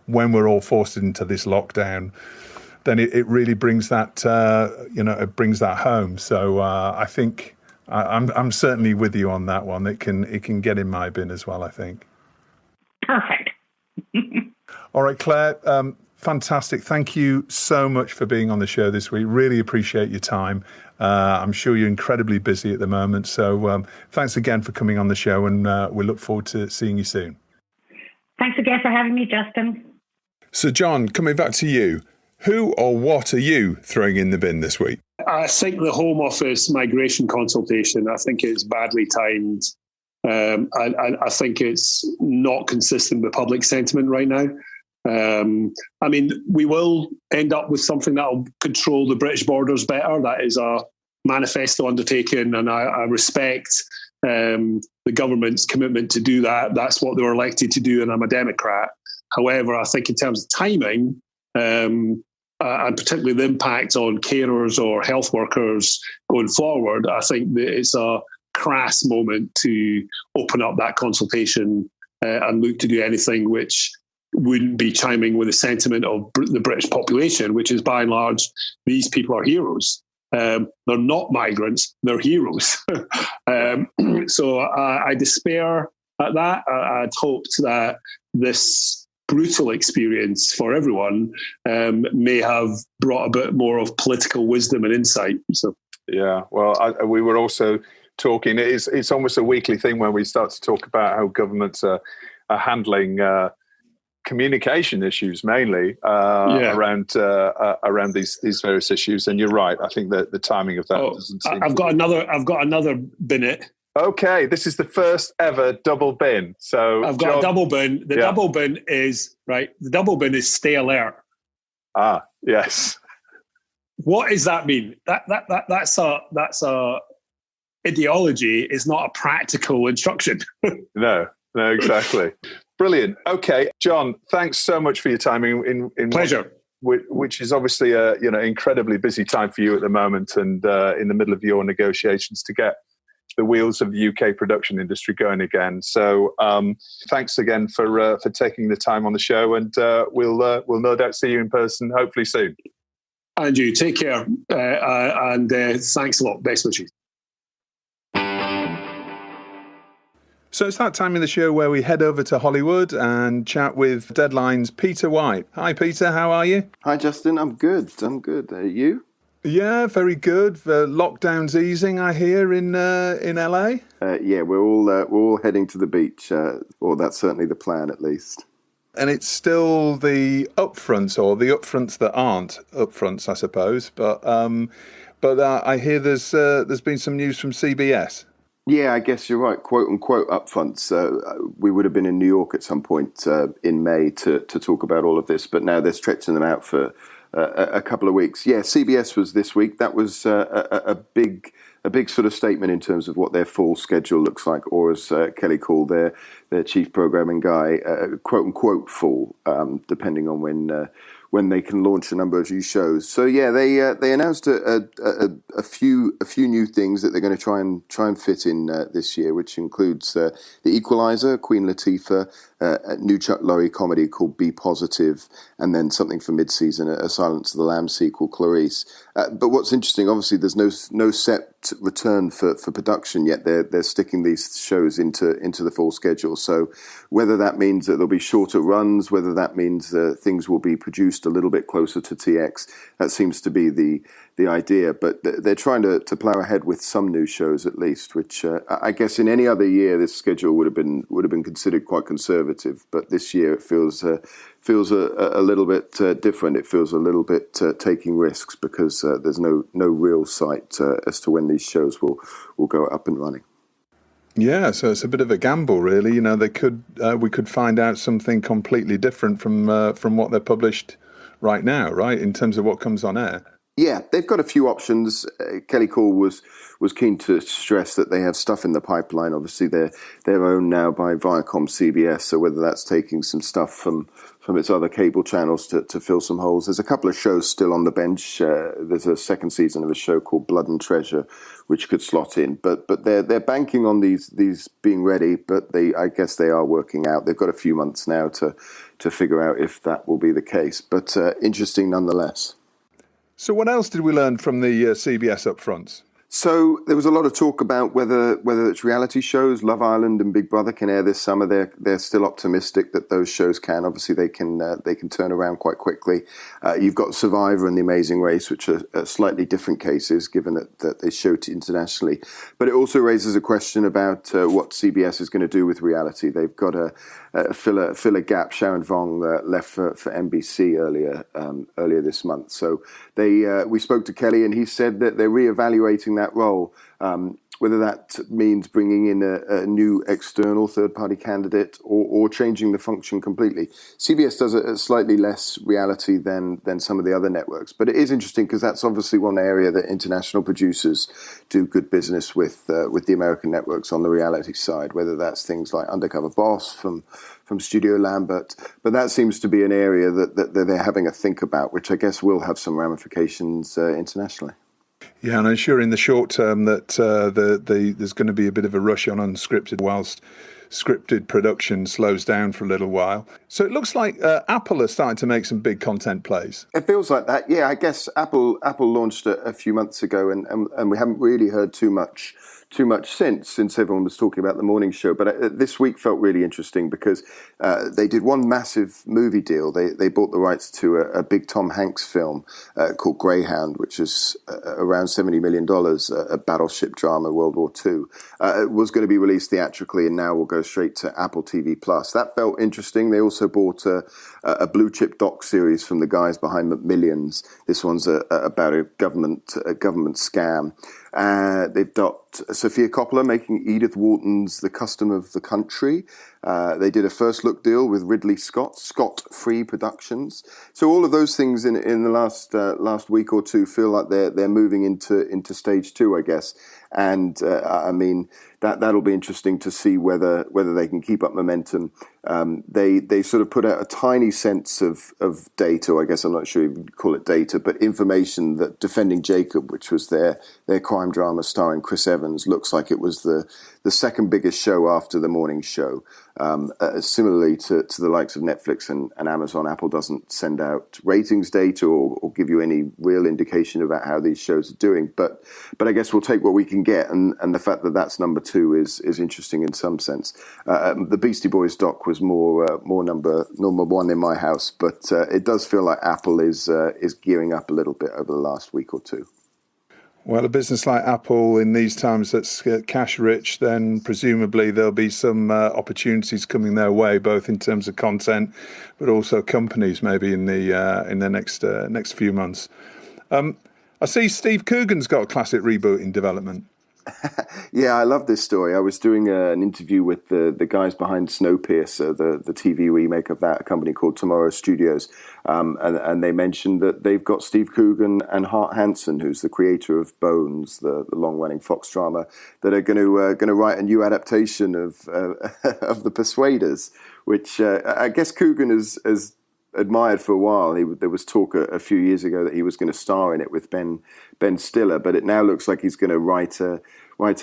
when we're all forced into this lockdown, then it really brings that, it brings that home. So I think I'm certainly with you on that one. It can get in my bin as well, I think. Perfect. All right, Claire, fantastic. Thank you so much for being on the show this week. Really appreciate your time. I'm sure you're incredibly busy at the moment. So thanks again for coming on the show, and we look forward to seeing you soon. Thanks again for having me, Justin. So, John, coming back to you, who or what are you throwing in the bin this week? I think the Home Office migration consultation, I think it's badly timed. I think it's not consistent with public sentiment right now. We will end up with something that will control the British borders better. That is a manifesto undertaken, and I respect the government's commitment to do that. That's what they were elected to do, and I'm a Democrat. However, I think in terms of timing, and particularly the impact on carers or health workers going forward, I think that it's a crass moment to open up that consultation and look to do anything which wouldn't be chiming with the sentiment of the British population, which is by and large, these people are heroes. They're not migrants, they're heroes. So I despair at that. I'd hoped that this brutal experience for everyone may have brought a bit more of political wisdom and insight. So, yeah, well, we were also talking, it's almost a weekly thing when we start to talk about how governments are handling communication issues mainly around these various issues. And you're right. I think that the timing of that doesn't seem. I've got another bin. Okay, this is the first ever double bin. So I've got a double bin. The double bin is right. The double bin is stay alert. Ah, yes. What does that mean? That's a ideology. Is not a practical instruction. No, exactly. Brilliant. Okay, John, thanks so much for your time in pleasure. Which is obviously a incredibly busy time for you at the moment, and in the middle of your negotiations to get the wheels of the UK production industry going again. So thanks again for taking the time on the show, and we'll no doubt see you in person hopefully soon. And you take care, and thanks a lot. Best wishes. So it's that time in the show where we head over to Hollywood and chat with Deadline's Peter White. Hi, Peter. How are you? Hi, Justin. I'm good. You? Yeah, very good. The lockdown's easing, I hear, in LA. Yeah, we're all heading to the beach, or that's certainly the plan, at least. And it's still the upfronts, or the upfronts that aren't upfronts, I suppose. But I hear there's been some news from CBS. Yeah, I guess you're right. "Quote unquote" upfronts. We would have been in New York at some point in May to talk about all of this, but now they're stretching them out for a couple of weeks. Yeah, CBS was this week. That was a big sort of statement in terms of what their fall schedule looks like, or as Kelly called their chief programming guy, "quote unquote" full, depending on when they can launch a number of new shows. So yeah, they announced a few new things that they're going to try and fit in this year, which includes The Equalizer, Queen Latifah, a new Chuck Lorre comedy called Be Positive, and then something for mid-season, a Silence of the Lambs sequel, Clarice. But what's interesting, obviously, there's no set return for production yet. They're sticking these shows into the full schedule. So whether that means that there'll be shorter runs, whether that means things will be produced a little bit closer to TX, that seems to be the idea. But they're trying to plow ahead with some new shows at least, which I guess in any other year this schedule would have been considered quite conservative. But this year it feels a little bit different. It feels a little bit taking risks because there's no real sight as to when these shows will go up and running. Yeah, so it's a bit of a gamble, really. You know, we could find out something completely different from what they're published right now, right? In terms of what comes on air. Yeah, they've got a few options. Kelly Call was keen to stress that they have stuff in the pipeline. Obviously, they're owned now by Viacom CBS, so whether that's taking some stuff from its other cable channels to fill some holes. There's a couple of shows still on the bench. There's a second season of a show called Blood and Treasure, which could slot in. But they're banking on these being ready, but I guess they are working out. They've got a few months now to figure out if that will be the case. But interesting nonetheless. So what else did we learn from the CBS upfronts? So there was a lot of talk about whether it's reality shows, Love Island and Big Brother can air this summer. They're still optimistic that those shows can. Obviously, they can turn around quite quickly. You've got Survivor and The Amazing Race, which are slightly different cases, given that they showed internationally. But it also raises a question about what CBS is going to do with reality. They've got to fill a gap. Sharon Vong left for NBC earlier this month. So we spoke to Kelly, and he said that they're reevaluating that role whether that means bringing in a new external third-party candidate or changing the function completely. CBS does a slightly less reality than some of the other networks, but it is interesting because that's obviously one area that international producers do good business with the American networks on the reality side, whether that's things like Undercover Boss from Studio Lambert, but that seems to be an area that they're having a think about, which I guess will have some ramifications internationally. Yeah, and I'm sure in the short term that there's going to be a bit of a rush on unscripted whilst scripted production slows down for a little while. So it looks like Apple are starting to make some big content plays. It feels like that. Yeah, I guess Apple launched a few months ago, and we haven't really heard too much since everyone was talking about the morning show. But this week felt really interesting because they did one massive movie deal. They bought the rights to a big Tom Hanks film called Greyhound, which is around $70 million, a battleship drama, World War II. It was going to be released theatrically and now will go straight to Apple TV+. That felt interesting. They also bought a blue chip doc series from the guys behind McMillions. This one's about a government scam. They've got Sofia Coppola making Edith Wharton's The Custom of the Country. They did a first look deal with Ridley Scott Free Productions. So all of those things in the last week or two feel like they're moving into stage two, I guess. And I mean that'll be interesting to see whether they can keep up momentum. They sort of put out a tiny sense of data, or I guess I'm not sure you would call it data, but information that Defending Jacob, which was their crime drama starring Chris Evans, looks like it was the second biggest show after the morning show. Similarly to the likes of Netflix and Amazon, Apple doesn't send out ratings data or give you any real indication about how these shows are doing. But I guess we'll take what we can get, and the fact that that's number two is interesting in some sense. The Beastie Boys doc was more number one in my house, but it does feel like Apple is gearing up a little bit over the last week or two. Well, a business like Apple in these times that's cash rich, then presumably there'll be some opportunities coming their way, both in terms of content, but also companies maybe in the next few months. I see Steve Coogan's got a classic reboot in development. Yeah, I love this story. I was doing an interview with the guys behind Snowpiercer, the TV remake of that, a company called Tomorrow Studios, and they mentioned that they've got Steve Coogan and Hart Hanson, who's the creator of Bones, the long-running Fox drama, that are going to write a new adaptation of The Persuaders, which I guess Coogan has admired for a while. There was talk a few years ago that he was going to star in it with Ben Stiller, but it now looks like he's going to write an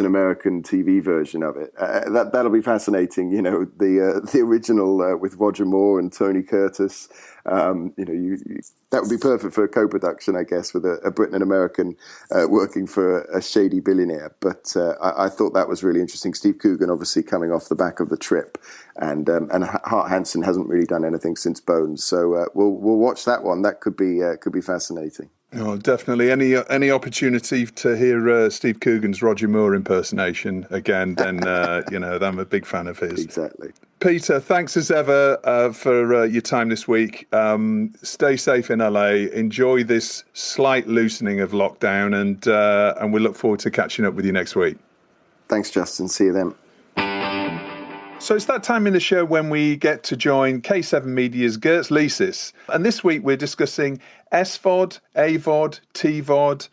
American TV version of it. That'll be fascinating. You know, the original with Roger Moore and Tony Curtis. That would be perfect for a co-production, I guess, with a Brit and American working for a shady billionaire. But I thought that was really interesting. Steve Coogan, obviously coming off the back of The Trip, and Hart Hanson hasn't really done anything since Bones. So we'll watch that one. That could be fascinating. Oh, definitely. Any opportunity to hear Steve Coogan's Roger Moore impersonation again, then I'm a big fan of his. Exactly. Peter, thanks as ever for your time this week. Stay safe in LA. Enjoy this slight loosening of lockdown, and we look forward to catching up with you next week. Thanks, Justin. See you then. So it's that time in the show when we get to join K7 Media's Girts Licis. And this week we're discussing SVOD, AVOD, TVOD,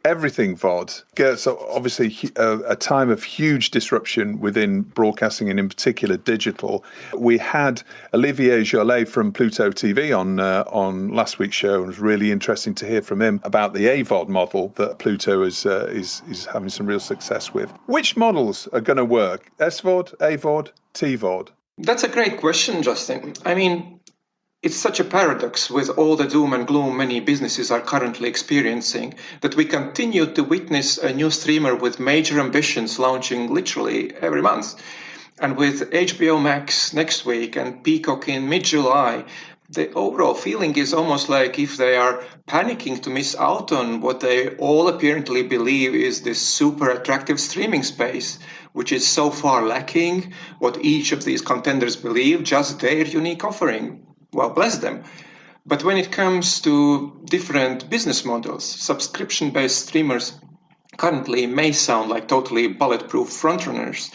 everything VOD. Girts are obviously a time of huge disruption within broadcasting and in particular digital. We had Olivier Jolet from Pluto TV on last week's show, and it was really interesting to hear from him about the AVOD model that Pluto is having some real success with. Which models are going to work? SVOD, AVOD, TVOD? That's a great question, Justin. I mean, it's such a paradox with all the doom and gloom many businesses are currently experiencing that we continue to witness a new streamer with major ambitions launching literally every month. And with HBO Max next week and Peacock in mid-July, the overall feeling is almost like if they are panicking to miss out on what they all apparently believe is this super attractive streaming space, which is so far lacking what each of these contenders believe, just their unique offering. Well, bless them. But when it comes to different business models, subscription-based streamers currently may sound like totally bulletproof frontrunners,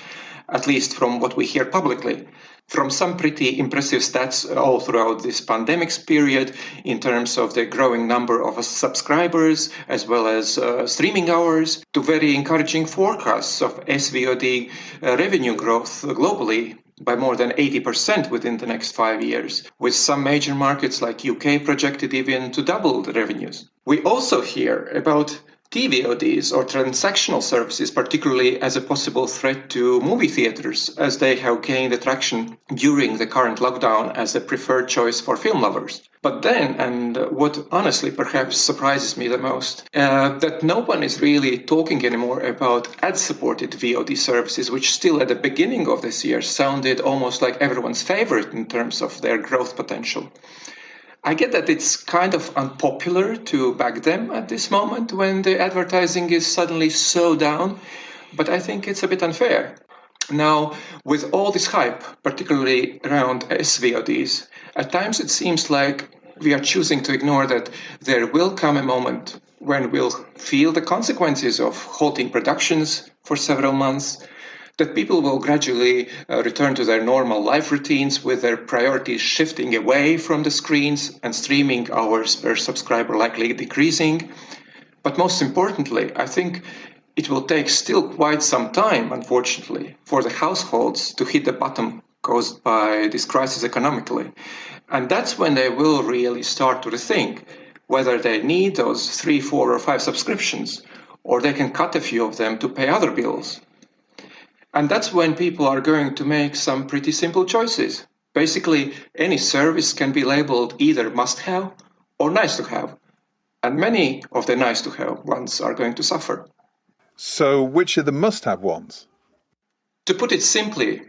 at least from what we hear publicly. From some pretty impressive stats all throughout this pandemic period in terms of the growing number of subscribers as well as streaming hours, to very encouraging forecasts of SVOD revenue growth globally by more than 80% within the next 5 years, with some major markets like UK projected even to double the revenues. We also hear about TVODs or transactional services, particularly as a possible threat to movie theaters, as they have gained attraction during the current lockdown as a preferred choice for film lovers. But then, and what honestly perhaps surprises me the most, that no one is really talking anymore about ad-supported VOD services, which still at the beginning of this year sounded almost like everyone's favorite in terms of their growth potential. I get that it's kind of unpopular to back them at this moment when the advertising is suddenly so down, but I think it's a bit unfair. Now, with all this hype, particularly around SVODs, at times it seems like we are choosing to ignore that there will come a moment when we'll feel the consequences of halting productions for several months, that people will gradually return to their normal life routines with their priorities shifting away from the screens and streaming hours per subscriber likely decreasing. But most importantly, I think it will take still quite some time, unfortunately, for the households to hit the bottom caused by this crisis economically. And that's when they will really start to rethink whether they need those 3, 4, or 5 subscriptions, or they can cut a few of them to pay other bills. And that's when people are going to make some pretty simple choices. Basically, any service can be labeled either must-have or nice-to-have. And many of the nice-to-have ones are going to suffer. So which are the must-have ones? To put it simply,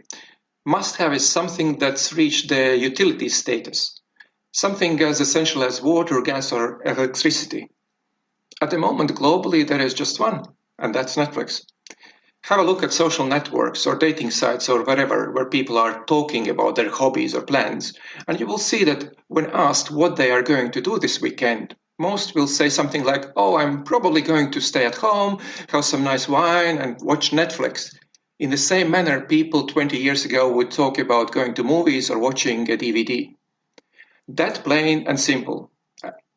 must-have is something that's reached the utility status. Something as essential as water, gas, or electricity. At the moment, globally, there is just one, and that's Netflix. Have a look at social networks or dating sites or wherever where people are talking about their hobbies or plans, and you will see that when asked what they are going to do this weekend, most will say something like, "Oh, I'm probably going to stay at home, have some nice wine, and watch Netflix." In the same manner, people 20 years ago would talk about going to movies or watching a DVD. That plain and simple,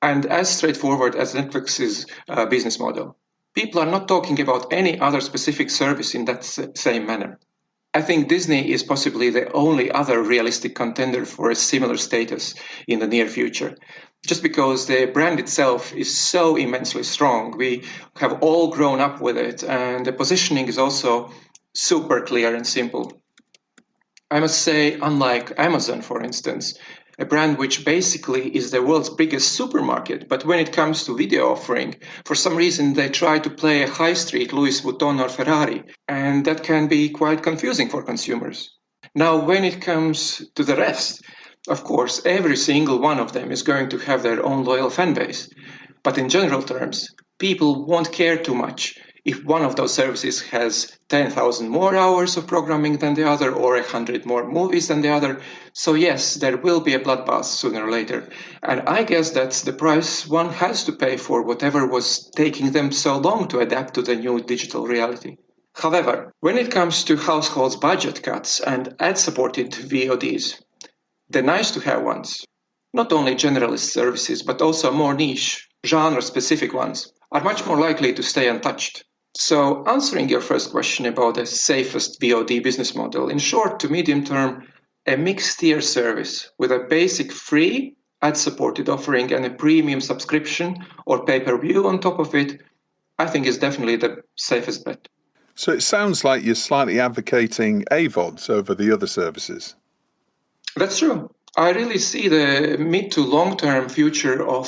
and as straightforward as Netflix's business model. People are not talking about any other specific service in that same manner. I think Disney is possibly the only other realistic contender for a similar status in the near future. Just because the brand itself is so immensely strong, we have all grown up with it, and the positioning is also super clear and simple. I must say, unlike Amazon, for instance, a brand which basically is the world's biggest supermarket, but when it comes to video offering, for some reason they try to play a high street Louis Vuitton or Ferrari, and that can be quite confusing for consumers. Now, when it comes to the rest, of course, every single one of them is going to have their own loyal fan base. But in general terms, people won't care too much if one of those services has 10,000 more hours of programming than the other or 100 more movies than the other. So yes, there will be a bloodbath sooner or later. And I guess that's the price one has to pay for whatever was taking them so long to adapt to the new digital reality. However, when it comes to households' budget cuts and ad-supported VODs, the nice-to-have ones, not only generalist services, but also more niche, genre-specific ones, are much more likely to stay untouched. So, answering your first question about the safest VOD business model, in short to medium term, a mixed-tier service with a basic free ad-supported offering and a premium subscription or pay-per-view on top of it, I think is definitely the safest bet. So it sounds like you're slightly advocating AVODs over the other services. That's true. I really see the mid to long-term future of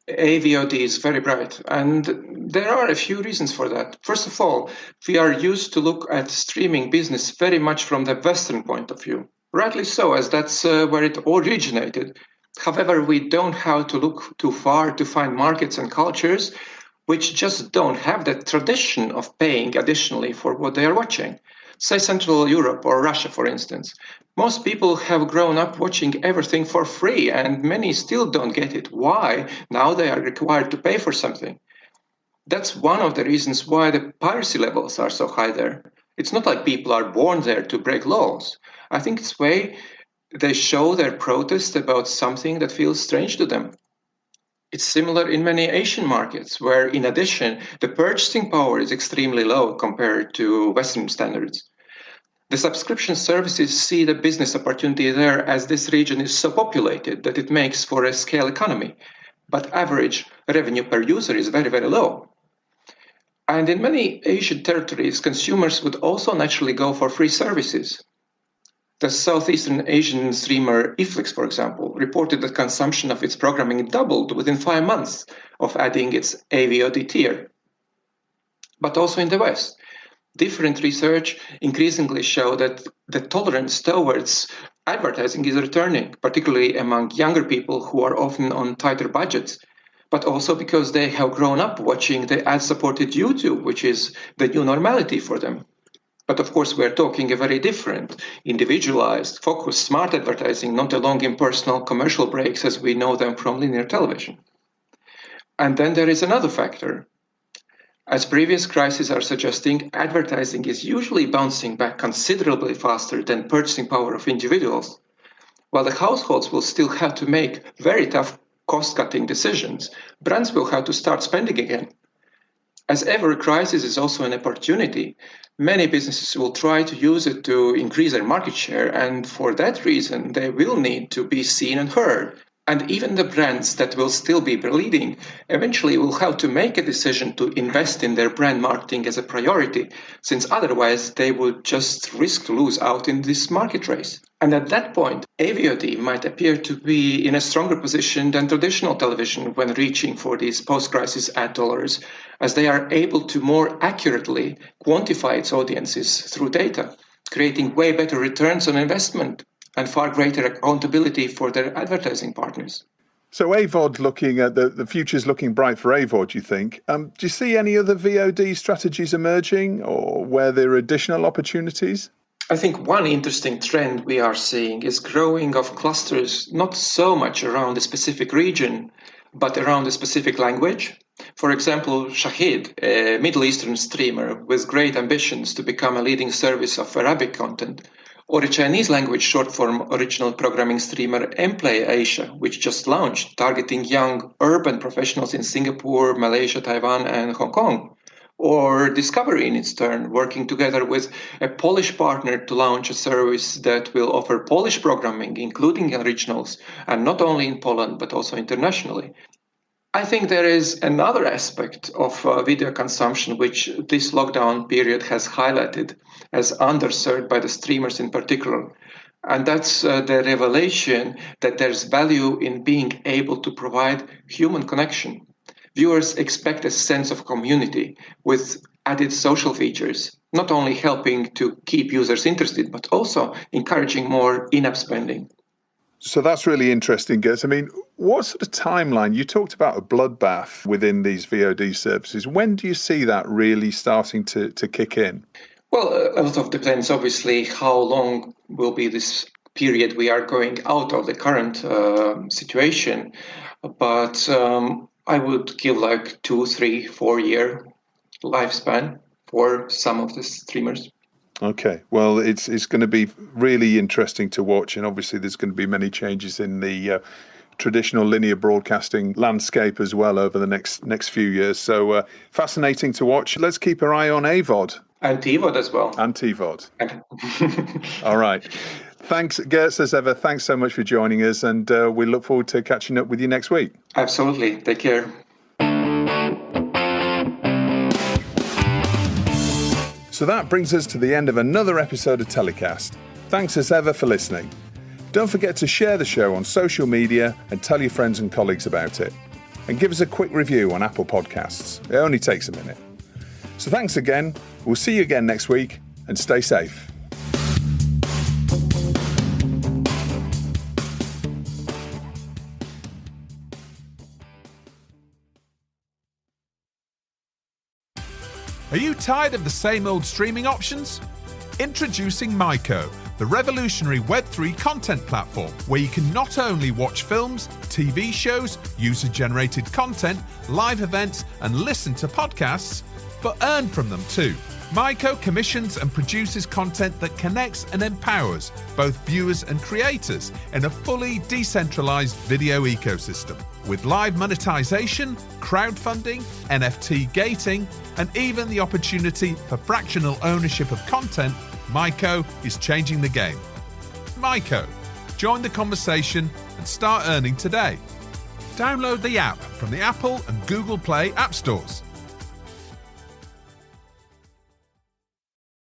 AVOD is very bright, and there are a few reasons for that. First of all, we are used to look at streaming business very much from the Western point of view. Rightly so, as that's where it originated. However, we don't have to look too far to find markets and cultures which just don't have that tradition of paying additionally for what they are watching. Say Central Europe or Russia, for instance. Most people have grown up watching everything for free, and many still don't get it. Why? Now they are required to pay for something. That's one of the reasons why the piracy levels are so high there. It's not like people are born there to break laws. I think it's way they show their protest about something that feels strange to them. It's similar in many Asian markets, where in addition, the purchasing power is extremely low compared to Western standards. The subscription services see the business opportunity there as this region is so populated that it makes for a scale economy, but average revenue per user is very, very low. And in many Asian territories, consumers would also naturally go for free services. The Southeastern Asian streamer Iflix, for example, reported that consumption of its programming doubled within 5 months of adding its AVOD tier. But also in the West, different research increasingly show that the tolerance towards advertising is returning, particularly among younger people who are often on tighter budgets, but also because they have grown up watching the ad-supported YouTube, which is the new normality for them. But of course, we're talking a very different, individualized, focused, smart advertising, not along impersonal commercial breaks as we know them from linear television. And then there is another factor. As previous crises are suggesting, advertising is usually bouncing back considerably faster than purchasing power of individuals. While the households will still have to make very tough cost-cutting decisions, brands will have to start spending again. As every crisis is also an opportunity, many businesses will try to use it to increase their market share, and for that reason, they will need to be seen and heard. And even the brands that will still be leading eventually will have to make a decision to invest in their brand marketing as a priority, since otherwise they would just risk to lose out in this market race. And at that point, AVOD might appear to be in a stronger position than traditional television when reaching for these post-crisis ad dollars, as they are able to more accurately quantify its audiences through data, creating way better returns on investment and far greater accountability for their advertising partners. So AVOD looking at the future's looking bright for AVOD, you think? Do you see any other VOD strategies emerging or where there are additional opportunities? I think one interesting trend we are seeing is growing of clusters, not so much around a specific region, but around a specific language. For example, Shahid, a Middle Eastern streamer with great ambitions to become a leading service of Arabic content, or a Chinese language short-form original programming streamer Mplay Asia, which just launched, targeting young urban professionals in Singapore, Malaysia, Taiwan, and Hong Kong. Or Discovery, in its turn, working together with a Polish partner to launch a service that will offer Polish programming, including originals, and not only in Poland, but also internationally. I think there is another aspect of video consumption which this lockdown period has highlighted as underserved by the streamers in particular. And that's the revelation that there's value in being able to provide human connection. Viewers expect a sense of community with added social features, not only helping to keep users interested, but also encouraging more in-app spending. So that's really interesting, Girts. I mean, what sort of timeline? You talked about a bloodbath within these VOD services. When do you see that really starting to kick in? Well, a lot of depends, obviously, how long will be this period we are going out of the current situation. But I would give like 2, 3, 4 year lifespan for some of the streamers. Okay, well, it's going to be really interesting to watch, and obviously there's going to be many changes in the traditional linear broadcasting landscape as well over the next few years. So fascinating to watch. Let's keep our eye on AVOD. And TVOD as well. And TVOD. All right. Thanks, Girts, as ever. Thanks so much for joining us, and we look forward to catching up with you next week. Absolutely. Take care. So that brings us to the end of another episode of Telecast. Thanks as ever for listening. Don't forget to share the show on social media and tell your friends and colleagues about it. And give us a quick review on Apple Podcasts. It only takes a minute. So thanks again. We'll see you again next week, and stay safe. Are you tired of the same old streaming options? Introducing MyCo, the revolutionary Web3 content platform where you can not only watch films, TV shows, user-generated content, live events, and listen to podcasts, but earn from them too. MyCo commissions and produces content that connects and empowers both viewers and creators in a fully decentralized video ecosystem. With live monetization, crowdfunding, NFT gating, and even the opportunity for fractional ownership of content, MyCo is changing the game. MyCo. Join the conversation and start earning today. Download the app from the Apple and Google Play app stores.